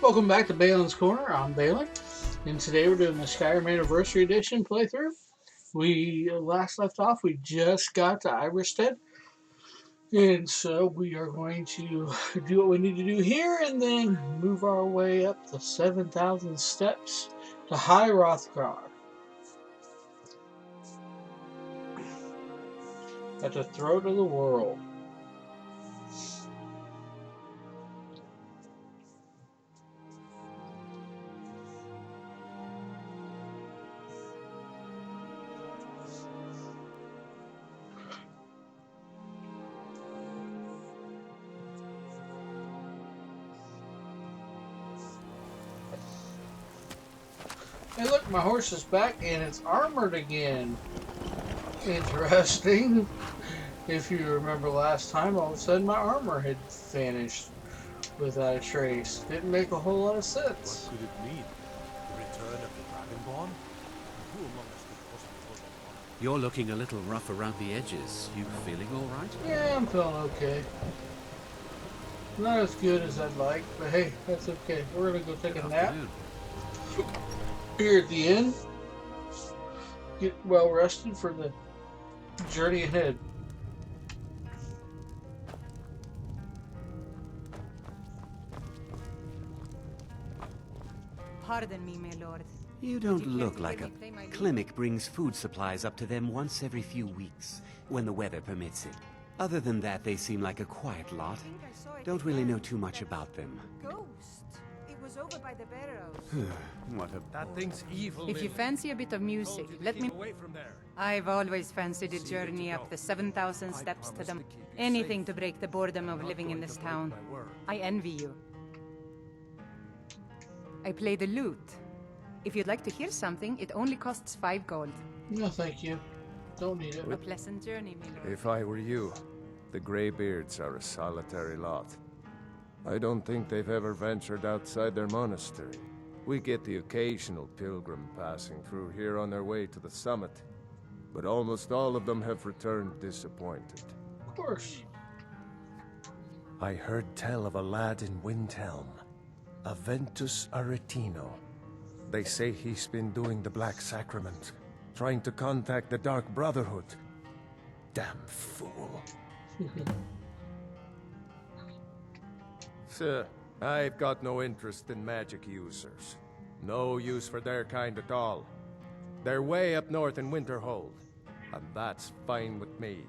Welcome back to Balin's Corner. I'm Balin, and today we're doing the Skyrim Anniversary Edition playthrough. We last left off, we just got to Iverstead, and so we are going to do what we need to do here and then move our way up the 7,000 steps to High Rothgar. At the throat of the world. Hey look, my horse is back and it's armored again. Interesting. If you remember last time, all of a sudden my armor had vanished without a trace. Didn't make a whole lot of sense. What could it mean? The return of the Dragonborn? Who among us could possibly hold that honor? You're looking a little rough around the edges. You feeling all right? Yeah, I'm feeling okay. Not as good as I'd like, but hey, that's okay. We're gonna go take a nap here at the inn. Get well rested for the journey ahead. Pardon me, my lord. You don't look like a clinic brings food supplies up to them once every few weeks, when the weather permits it. Other than that, they seem like a quiet lot. Don't really know too much about them. Ghost. It was over by the barrows. What a... That thing's evil. If you fancy a bit of music, let me... away from there. I've always fancied a journey up the 7,000 steps to them. Anything to break the boredom of living in this town. I envy you. I play the lute. If you'd like to hear something, it only costs 5 gold. No, thank you. Don't need it. A pleasant journey, my lord. If I were you, the Greybeards are a solitary lot. I don't think they've ever ventured outside their monastery. We get the occasional pilgrim passing through here on their way to the summit, but almost all of them have returned disappointed. Of course. I heard tell of a lad in Windhelm, Aventus Aretino. They say he's been doing the Black Sacrament, trying to contact the Dark Brotherhood. Damn fool. Sir, I've got no interest in magic users. No use for their kind at all. They're way up north in Winterhold, and that's fine with me.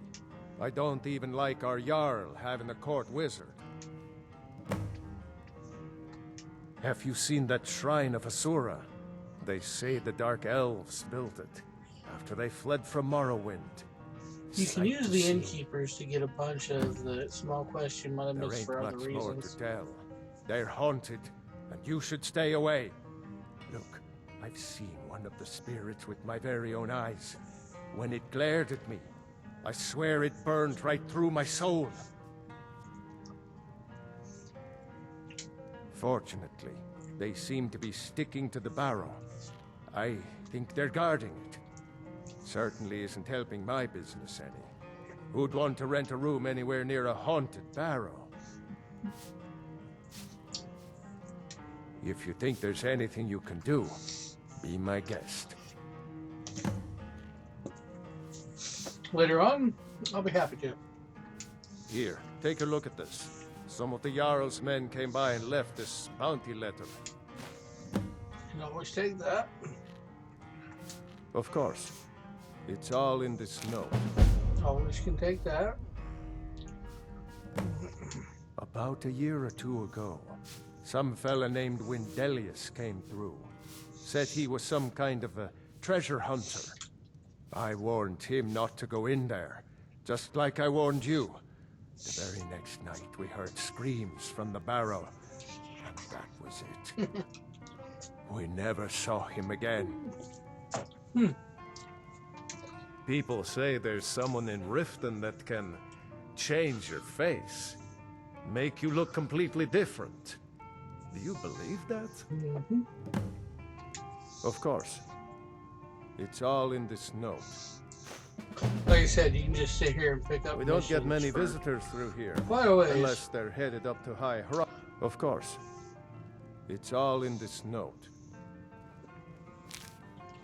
I don't even like our Jarl having a court wizard. Have you seen that shrine of Asura? They say the Dark Elves built it after they fled from Morrowind. You can use the innkeepers to get a bunch of the small quests you might have There missed ain't for other much more reasons. to tell. They're haunted, and you should stay away. Look, I've seen one of the spirits with my very own eyes. When it glared at me, I swear it burned right through my soul. Fortunately, they seem to be sticking to the barrow. I think they're guarding it. Certainly isn't helping my business any. Who'd want to rent a room anywhere near a haunted barrow? If you think there's anything you can do, be my guest. Later on, I'll be happy to. Here, take a look at this. Some of the Jarl's men came by and left this bounty letter. Can always take that. Of course. It's all in this note. Always can take that. About a year or two ago, some fella named Windelius came through. Said he was some kind of a treasure hunter. I warned him not to go in there, just like I warned you. The very next night we heard screams from the barrow, and that was it. We never saw him again. People say there's someone in Riften that can change your face, make you look completely different. Do you believe that? Mm-hmm. Of course. It's all in this note. Like I said, you can just sit here and pick up. We don't get missions many for visitors through here. quite a ways. Unless they're headed up to High Hra. Of course. It's all in this note.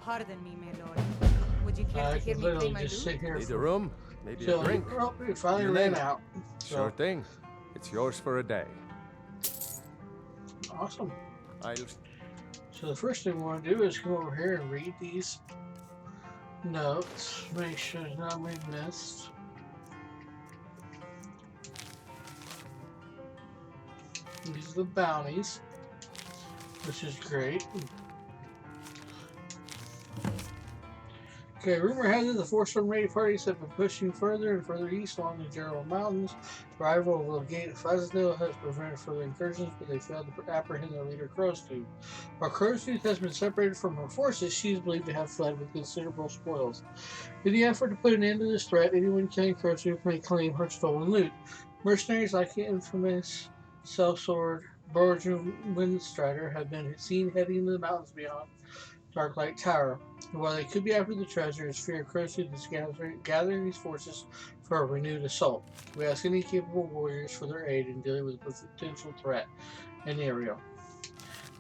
Pardon me, my lord. Would you care I to hear can me play literally my just sit lute? here Need a for room? Maybe a till drink? we finally Your ran name? out. So, Sure thing. It's yours for a day. awesome. I'll... So the first thing we want to do is go over here and read these notes. Make sure there's nothing we missed. These are the bounties, which is great. Okay, rumor has it the four storm raid parties have been pushing further and further east along the Gerald Mountains. The arrival of the Gate of Fazendale has prevented further incursions, but they failed to apprehend their leader, Crowstooth. While Crowstooth has been separated from her forces, she is believed to have fled with considerable spoils. In the effort to put an end to this threat, anyone killing Crowstooth may claim her stolen loot. Mercenaries like the infamous sellsword Borgian Windstrider have been seen heading into the mountains beyond Darklight Tower. And while they could be after the treasure, it's fear Crowstooth is gathering these forces for a renewed assault. We ask any capable warriors for their aid in dealing with the potential threat in the area.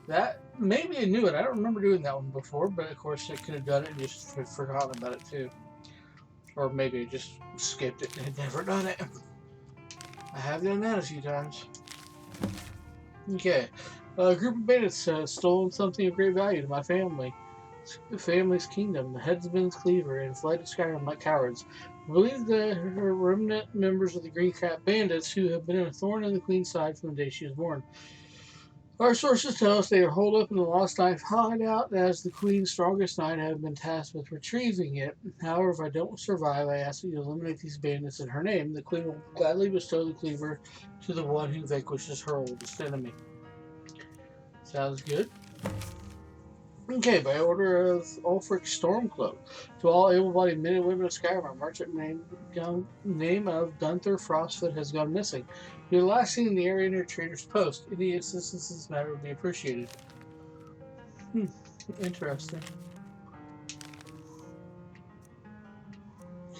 That may be a new one. I don't remember doing that one before, but of course I could have done it and just forgotten about it too. Or maybe I just skipped it and had never done it. I have done that a few times. Okay. A group of bandits stolen something of great value to my family's kingdom, the headsman's cleaver, and fled to Skyrim like cowards. I believe the remnant members of the Green Cap bandits who have been a thorn in the Queen's side from the day she was born. Our sources tell us they are holed up in the Lost Knife hideout, as the Queen's strongest knight have been tasked with retrieving it. However, if I don't survive, I ask that you eliminate these bandits in her name. The Queen will gladly bestow the cleaver to the one who vanquishes her oldest enemy. Sounds good. Okay, by order of Ulfric Stormcloak, to all able-bodied men and women of Skyrim, a merchant name of Gunther Frostfoot has gone missing. You're the last seen in the area near Trader's Post. Any assistance in this matter would be appreciated. Interesting.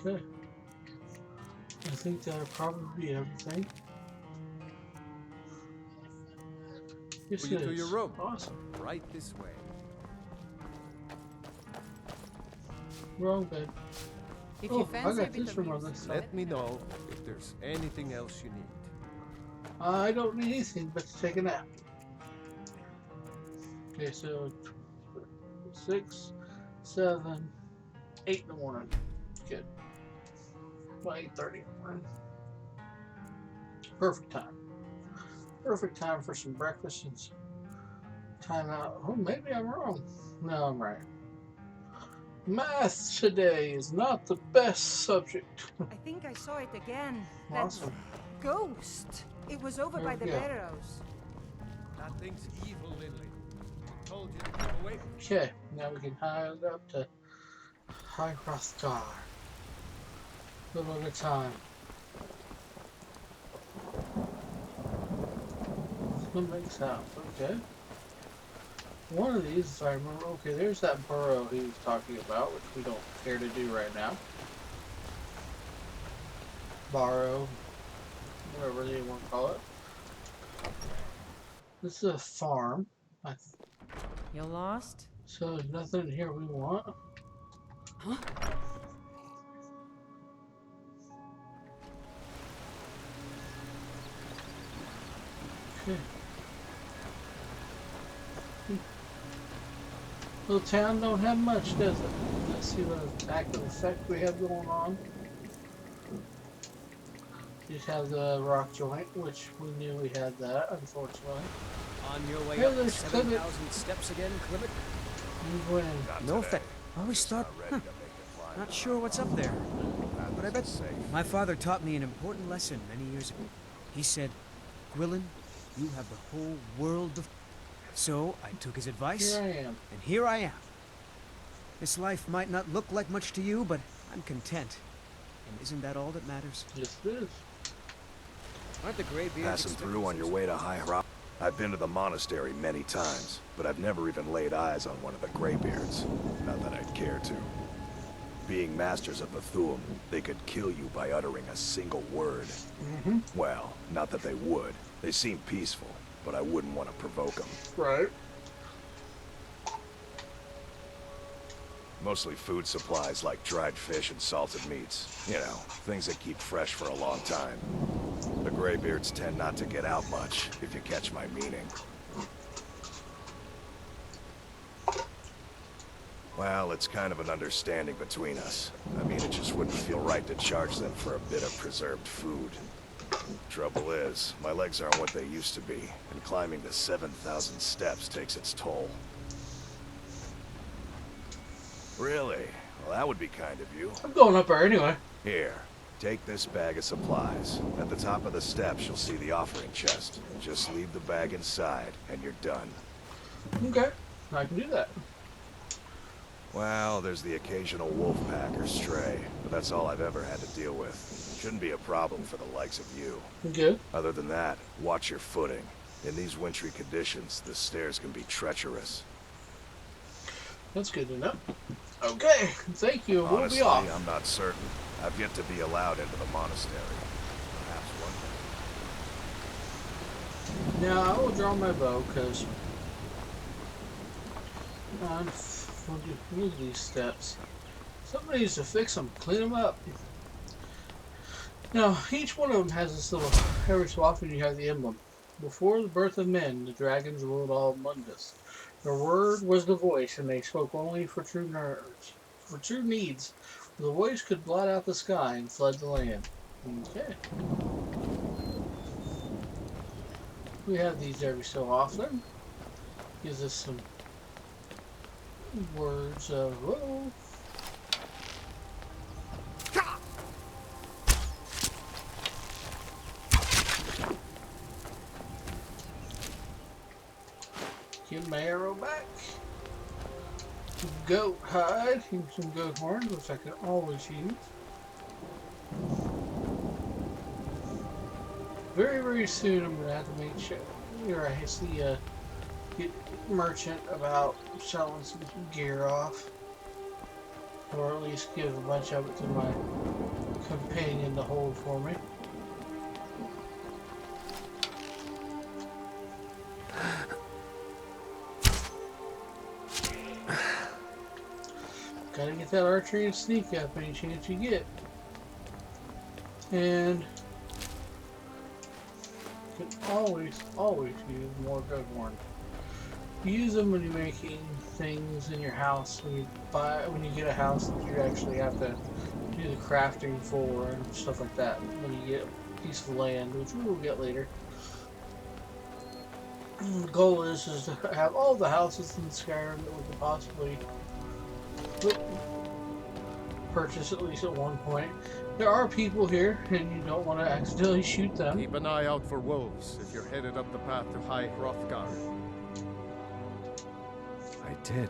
Okay. I think that'll probably be everything. Yes, Will you it to is. your room? Awesome. Right this way. Wrong bed. If Oh, you I fancy a got bit this of from music, on this Let me know if there's anything else you need. I don't need anything but to take a nap. Okay, so 6, 7, 8 in the morning. Good. Well, 8:30 in the morning. Perfect time. Perfect time for some breakfast and some time out. Oh, maybe I'm wrong. No, I'm right. Math today is not the best subject. I think I saw it again. Awesome. That ghost. It was over There by we the go. barrows. That thing's evil, Lily. I told you to keep away from it. Okay, now we can hide up to High Hrothgar. A little at a time. What makes house? Okay. One of these, if I remember. Okay, there's that burrow he was talking about, which we don't care to do right now. Borrow, whatever you want to call it. This is a farm. You lost? So there's nothing in here we want. Huh? Okay. Little town don't have much, does it? Let's see what active effect we have going on. Just have the rock joint, which we knew we had that, unfortunately. On your way Hey, up the there's 7,000 steps again, Clement? You win. No thanks. I always thought, not sure what's up there. But I bet my father taught me an important lesson many years ago. He said, Gwilyn, you have the whole world before. So I took his advice, Here I am. and here I am. This life might not look like much to you, but I'm content. And isn't that all that matters? Yes, it is. Aren't the Greybeards Passing expecting through on your some- way to High Rock. I've been to the monastery many times, but I've never even laid eyes on one of the Greybeards. Not that I'd care to. Being masters of the Thu'um, they could kill you by uttering a single word. Well, not that they would. They seem peaceful. but I wouldn't want to provoke them. Right. Mostly food supplies like dried fish and salted meats. You know, things that keep fresh for a long time. The Greybeards tend not to get out much, if you catch my meaning. Well, it's kind of an understanding between us. I mean, it just wouldn't feel right to charge them for a bit of preserved food. Trouble is, my legs aren't what they used to be, and climbing the 7,000 steps takes its toll. Really? Well, that would be kind of you. I'm going up there anyway. Here, take this bag of supplies. At the top of the steps, you'll see the offering chest. Just leave the bag inside, and you're done. Okay, I can do that. Well, there's the occasional wolf pack or stray, but that's all I've ever had to deal with. Shouldn't be a problem for the likes of you. Good. Other than that, watch your footing. In these wintry conditions, the stairs can be treacherous. That's good to know. Okay, thank you. We'll Honestly, be off. I'm not certain. I've yet to be allowed into the monastery. Perhaps one day. Now, I will draw my bow, because we'll move these steps. Somebody needs to fix them, clean them up. Now, each one of them has this little, every so often you have the emblem. Before the birth of men, the dragons ruled all Mundus. Their word was the voice, and they spoke only for true nerves. For true needs, the voice could blot out the sky and flood the land. Okay. We have these every so often. Gives us some words of, whoa. Get my arrow back. Goat hide. And some goat horns, which I can always use. Very, very soon I'm going to have to make sure I see get merchant about selling some gear off. Or at least give a bunch of it to my companion to hold for me. Gotta get that archery and sneak up any chance you get. And you can always use more goat horn. Use them when you're making things in your house. When you get a house that you actually have to do the crafting for and stuff like that. When you get a piece of land, which we will get later. The goal is to have all the houses in Skyrim that we could possibly purchase at least at one point. There are people here, and you don't want to accidentally shoot them. Keep an eye out for wolves if you're headed up the path to High Hrothgar. I did.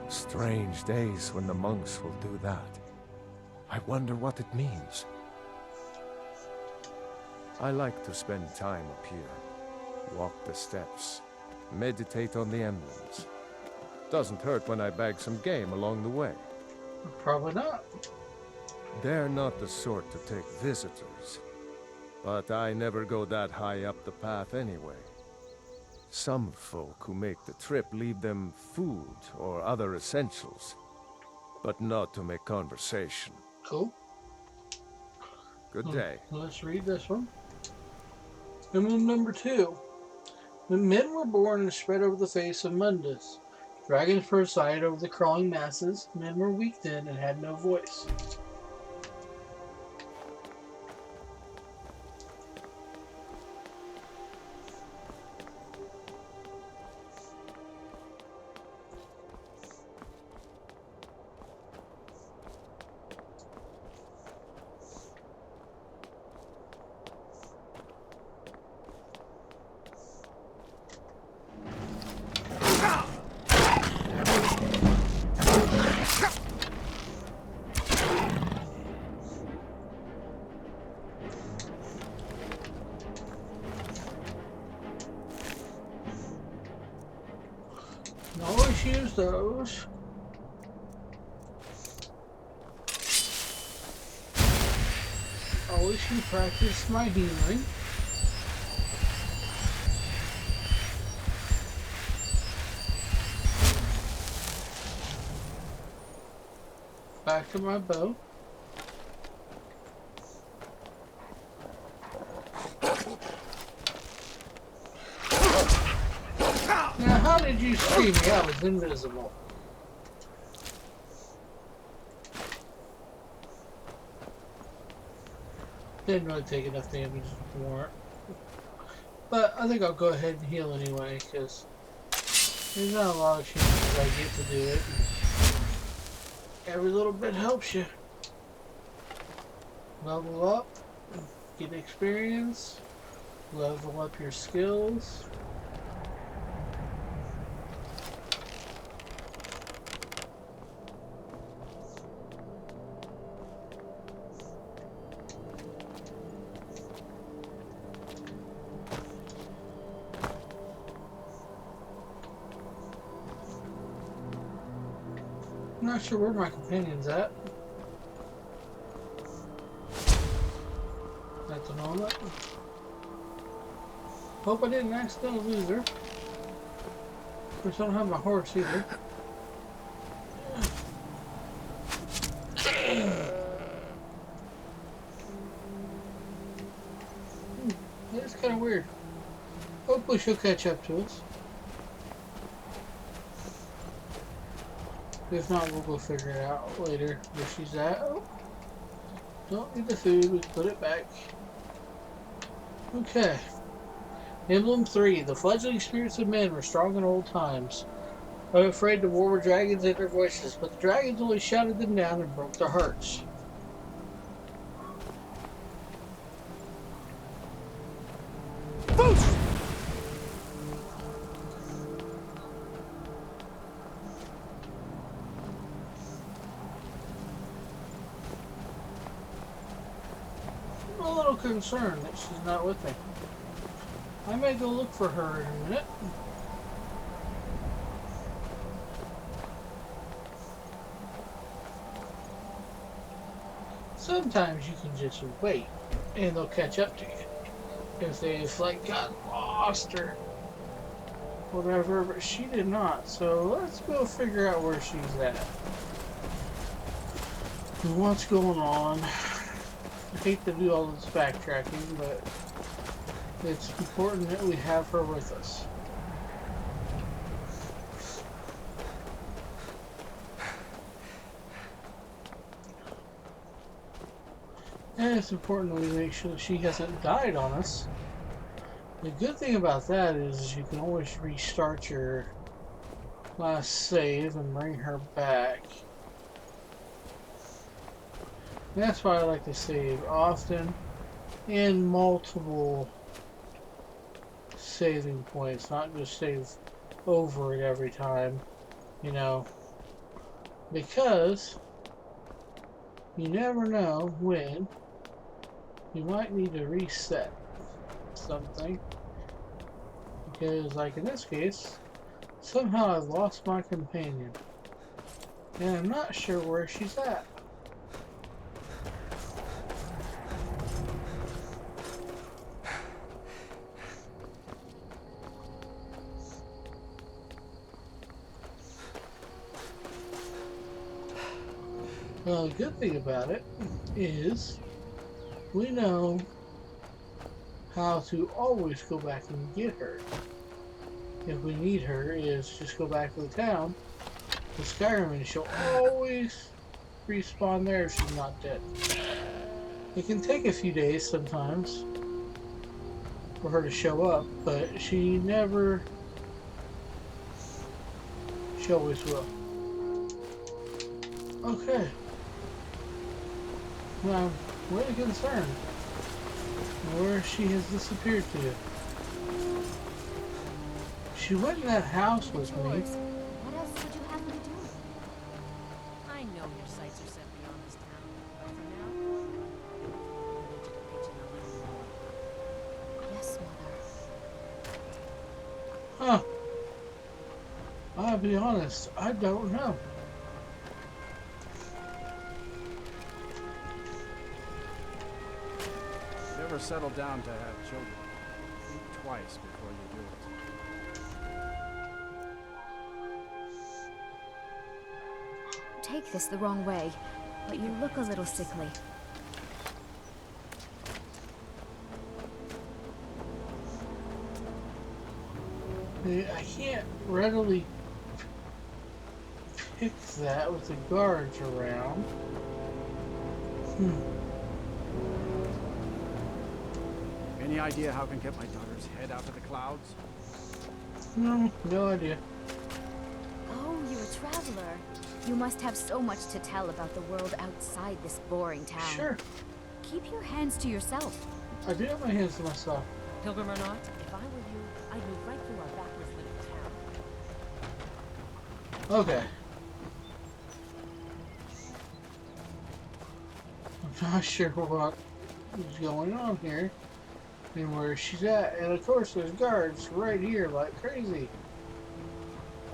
Strange days when the monks will do that. I wonder what it means. I like to spend time up here. Walk the steps. Meditate on the emblems. Doesn't hurt when I bag some game along the way. Probably not. They're not the sort to take visitors. But I never go that high up the path anyway. Some folk who make the trip leave them food or other essentials. But not to make conversation. Cool. Good day. Let's read this one. Emblem number 2. The men were born and spread over the face of Mundus. Dragons presided over the crawling masses. Men were weak then and had no voice. Always use those. Always should practice my healing. back to my bow. Now, how did you see me? I was invisible. Didn't really take enough damage to warrant. But I think I'll go ahead and heal anyway, because there's not a lot of chances I get to do it. Every little bit helps you. Level up, get experience, level up your skills. I'm not sure where my companion's at the moment. Hope I didn't accidentally lose her. Of course, I don't have my horse either. That's kind of weird. Hopefully she'll catch up to us. If not, we'll go figure it out later where she's at. Oh, don't need the food, we put it back. Okay. Emblem 3. The fledgling spirits of men were strong in old times. I'm afraid to war with dragons and their voices, but the dragons only shouted them down and broke their hearts. I'm a little concerned that she's not with me. I may go look for her in a minute. Sometimes you can just wait and they'll catch up to you if they've like gotten lost or whatever, but she did not. So let's go figure out where she's at and what's going on. I hate to do all this backtracking, but it's important that we have her with us. And it's important that we make sure that she hasn't died on us. The good thing about that is you can always restart your last save and bring her back. That's why I like to save often in multiple saving points, not just save over it every time, you know, because you never know when you might need to reset something, because like in this case, somehow I've lost my companion and I'm not sure where she's at. Well, the good thing about it is we know how to always go back and get her. If we need her, is just go back to the town to Skyrim and she'll always respawn there if she's not dead. It can take a few days sometimes for her to show up, but she always will. Okay. Now, I'm really concerned where she has disappeared to. She went in that house with me. What else would you have me do? I know your sights are set beyond this town, but for now, I need you to pitch in a little more. Yes, Mother. Huh. I'll be honest, I don't know. Never settle down to have children. Think twice before you do it. Take this the wrong way. but you look a little sickly. I can't readily pick that with the guards around. Any idea how I can get my daughter's head out of the clouds? No, no idea. Oh, you're a traveler. You must have so much to tell about the world outside this boring town. Sure. Keep your hands to yourself. I do have my hands to myself. Pilgrim or not, if I were you, I'd move right through our backwards little town. Okay. I'm not sure what is going on here and where she's at. And of course there's guards right here like crazy.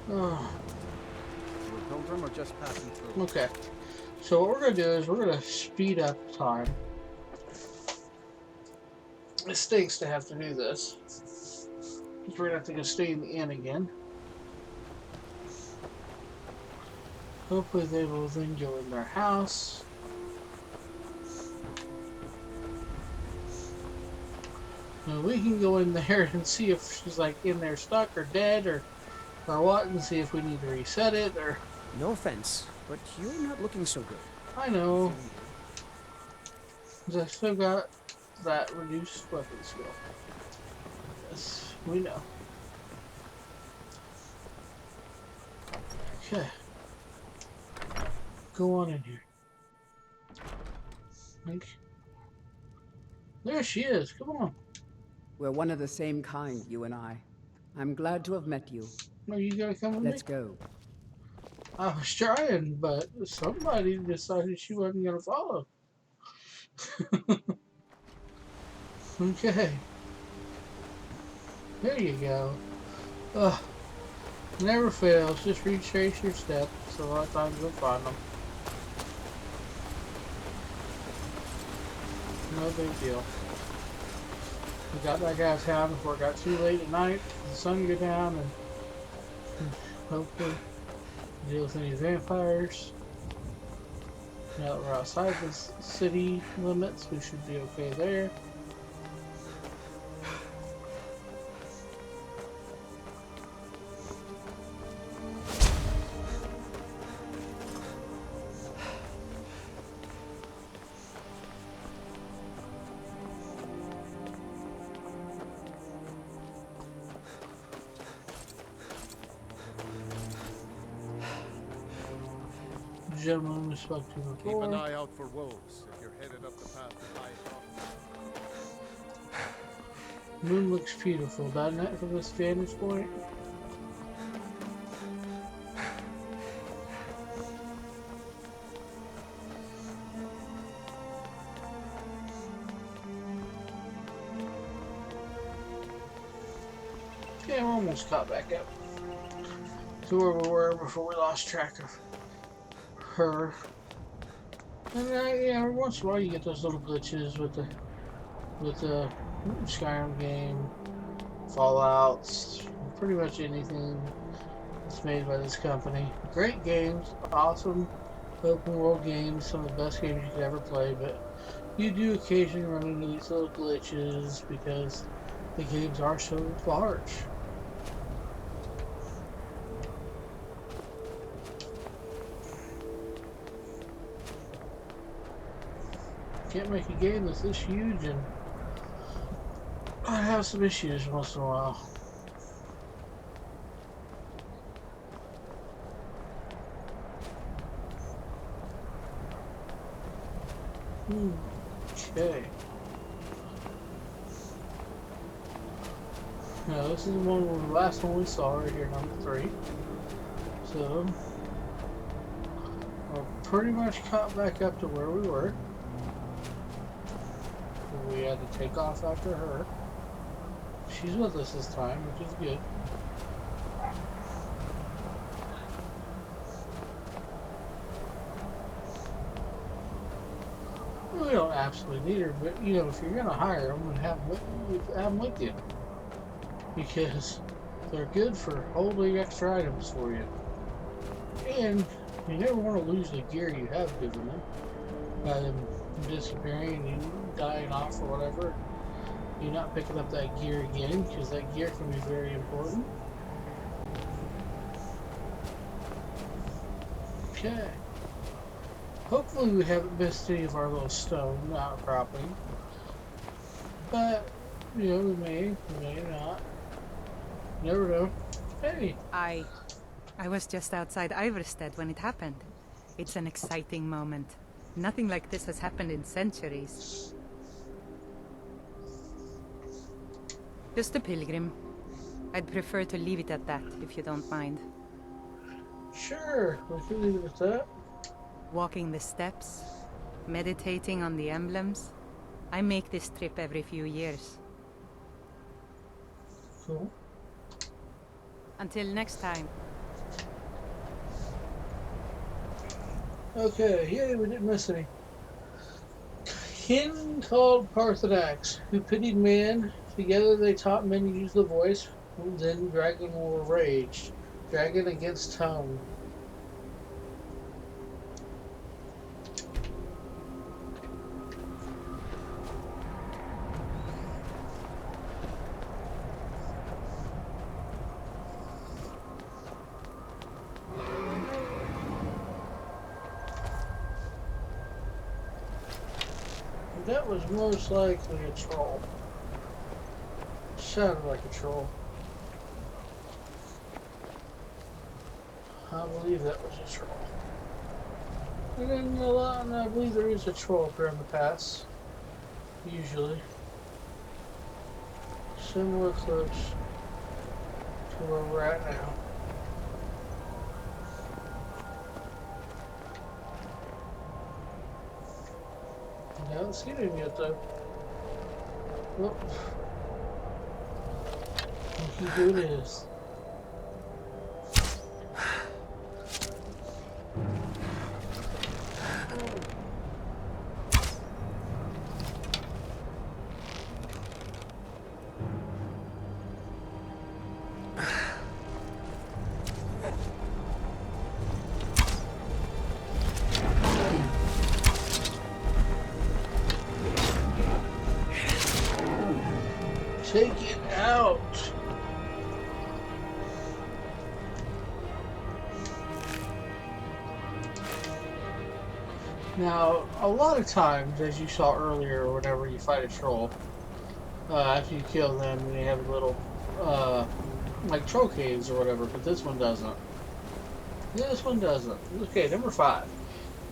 Oh. You a pilgrim or just passing through? Okay. So what we're going to do is we're going to speed up time. It stinks to have to do this. We're going to have to go stay in the inn again. Hopefully they will then go in their house. Now we can go in there and see if she's like in there stuck or dead or what, and see if we need to reset it or... No offense, but you're not looking so good. I know. 'Cause I still got that reduced weapon skill. Yes, we know. Okay. Go on in here. There she is. Come on. We're one of the same kind, you and I. I'm glad to have met you. No, you gotta come with me. Let's go. I was trying, but somebody decided she wasn't gonna follow. Okay. There you go. Ugh. Never fails. Just retrace your steps. A lot of times you'll find them. No big deal. We got back out of town before it got too late at night. The sun go down and hopefully deal with any vampires. Now that we're outside the city limits, we should be okay there. Gentlemen we spoke to before. Keep an eye out for wolves if you're headed up the path to High Top. Moon looks beautiful, doesn't it, from this vantage point? Okay, we're almost caught back up to where we were before we lost track of her. And yeah, every once in a while you get those little glitches with the Skyrim game, Fallouts, pretty much anything that's made by this company. Great games, awesome open world games, some of the best games you could ever play, but you do occasionally run into these little glitches because the games are so large. Can't make a game that's this huge, and I have some issues once in a while. Okay. Now this is the last one we saw right here, number 3. So we're pretty much caught back up to where we were. We had to take off after her. She's with us this time, which is good. We don't absolutely need her, but you know, if you're gonna hire them, have them with you, because they're good for holding extra items for you. And You never want to lose the gear you have given them. By them disappearing and you dying off or whatever. You're not picking up that gear again, because that gear can be very important. Okay. Hopefully we haven't missed any of our little stone outcropping. But, you know, we may not. Never know. Hey! I was just outside Iverstead when it happened. It's an exciting moment. Nothing like this has happened in centuries. Just a pilgrim. I'd prefer to leave it at that, if you don't mind. Sure, we can leave it at that. Walking the steps, meditating on the emblems. I make this trip every few years. Cool. Until next time. Okay, yay, we didn't miss any. Kin called Parthenax, who pitied man. Together they taught men to use the voice. Then dragon war raged. Dragon against tongue. That was most likely a troll. Sounded like a troll. I believe that was a troll. And then I believe there is a troll up here in the pass. Usually. Somewhere close to where we're at now. I haven't seen him yet though. Well, who it is. Take it out. Now, a lot of times, as you saw earlier, whenever you fight a troll, after you kill them, they have little, like troll caves or whatever, but this one doesn't. This one doesn't. Okay, number 5.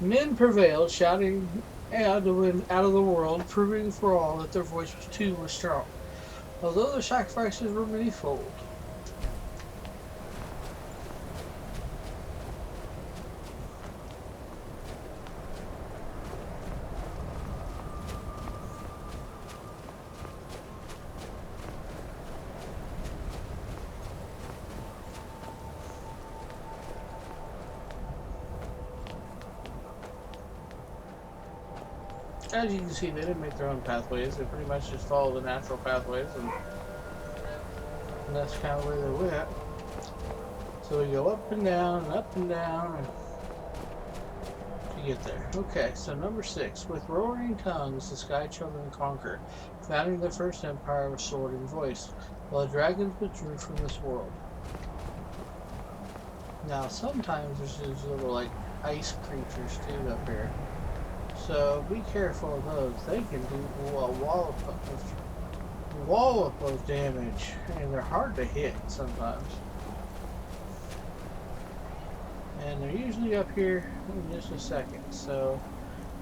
Men prevailed, shouting out of the world, proving for all that their voice too was strong. Although their sacrifices were manyfold. As you can see, they didn't make their own pathways. They pretty much just followed the natural pathways, and that's kind of where they went. So we go up and down, and to get there. Okay, so number 6. With roaring tongues, the Sky Children conquered, founding their first empire of sword and voice, while the dragons withdrew from this world. Now, sometimes there's these little, like, ice creatures, too, up here. So be careful of those. They can do a wallop of damage, and they're hard to hit sometimes. And they're usually up here in just a second. So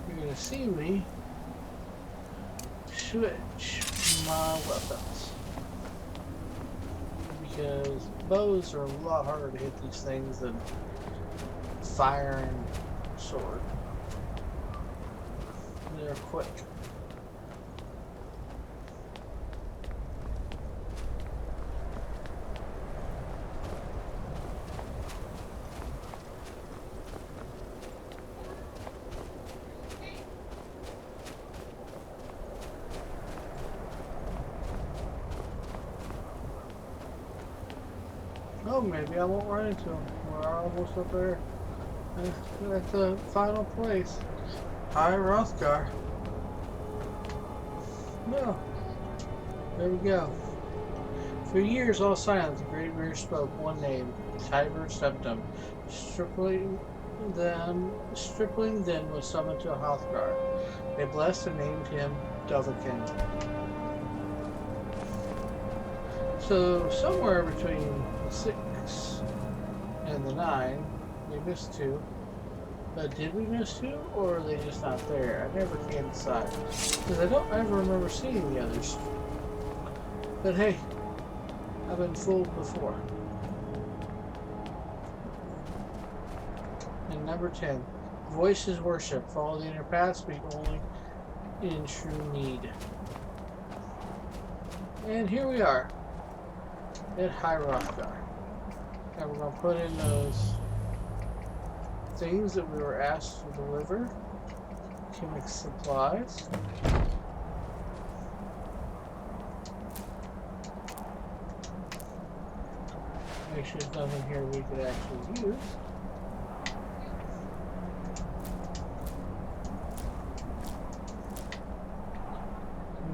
you're gonna see me switch my weapons, because bows are a lot harder to hit these things than fire and sword. They're quick. Oh, maybe I won't run into them. We're almost up there. at the final place. High Rothgar. No. There we go. For years, all silent, the Great Mirror spoke one name, Tiber Septim. Stripling then was summoned to Hrothgar. They blessed and named him Dovahkiin. So, somewhere between the 6 and the 9, we missed 2. But did we miss 2, or are they just not there? I never can decide. Because I don't ever remember seeing the others. But hey, I've been fooled before. And number 10, voice is worship. Follow the inner path, speak only in true need. And here we are at High Rothgar. And we're going to put in those things that we were asked to deliver. Chemic supplies. Make sure there's nothing here we could actually use.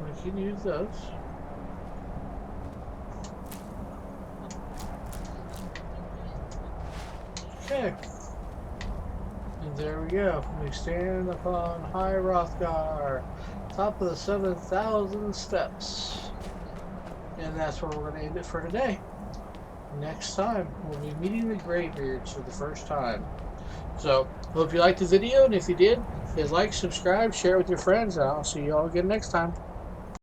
We can use those. Okay. And there we go. We stand upon High Rothgar, top of the 7,000 steps. And that's where we're going to end it for today. Next time, we'll be meeting the Greybeards for the first time. So, hope you liked the video, and if you did, please like, subscribe, share it with your friends, and I'll see you all again next time.